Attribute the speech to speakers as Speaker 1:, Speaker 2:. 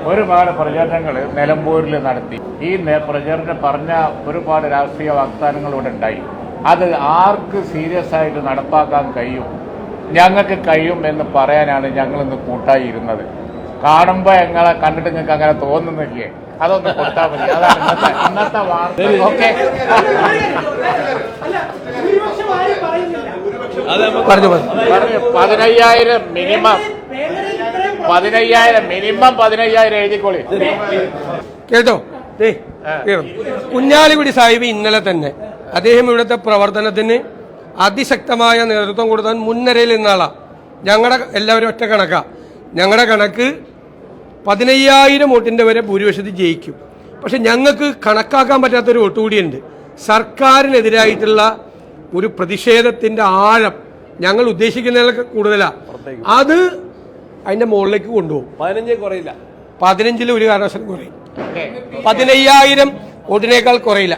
Speaker 1: ഒരുപാട് പ്രചരണങ്ങൾ നിലമ്പൂരിൽ നടത്തി. ഈ പ്രചരണം പറഞ്ഞ ഒരുപാട് രാഷ്ട്രീയ വാഗ്ദാനങ്ങൾ ഇവിടെ ഉണ്ടായി. അത് ആർക്ക് സീരിയസ് ആയിട്ട് നടപ്പാക്കാൻ കഴിയും, ഞങ്ങൾക്ക് കഴിയും എന്ന് പറയാനാണ് ഞങ്ങളിന്ന് കൂട്ടായി ഇരുന്നത്. കാണുമ്പോൾ ഞങ്ങളെ കണ്ടിട്ട് നിങ്ങൾക്ക് അങ്ങനെ തോന്നുന്നില്ലേ? അതൊന്ന് കൊടുത്താൽ മതി. അതാണ് ഇന്നത്തെ വാർത്ത. Okay, 15,000 minimum 15,000 എഴുതിക്കോളി.
Speaker 2: കേട്ടോ, കുഞ്ഞാലിക്കുടി സാഹിബ് ഇന്നലെ തന്നെ അദ്ദേഹം ഇവിടുത്തെ പ്രവർത്തനത്തിന് അതിശക്തമായ നേതൃത്വം കൊടുത്താൽ മുൻനിരയിൽ നിന്നാളാണ്. ഞങ്ങളുടെ എല്ലാവരും ഒറ്റ കണക്കാ. ഞങ്ങളുടെ കണക്ക് 15,000 വോട്ടിൻ്റെ വരെ ഭൂരിപക്ഷത്തിൽ ജയിക്കും. പക്ഷെ ഞങ്ങൾക്ക് കണക്കാക്കാൻ പറ്റാത്തൊരു വോട്ട് കൂടിയുണ്ട്. സർക്കാരിനെതിരായിട്ടുള്ള ഒരു പ്രതിഷേധത്തിൻ്റെ ആഴം ഞങ്ങൾ ഉദ്ദേശിക്കുന്നതിനൊക്കെ കൂടുതലാണ്. അത് അതിൻ്റെ മുകളിലേക്ക് കൊണ്ടുപോകും. 15 കുറയില്ല. 15 ഒരു കാരണവശാലും കുറയും. 15,000 വോട്ടിനേക്കാൾ കുറയില്ല.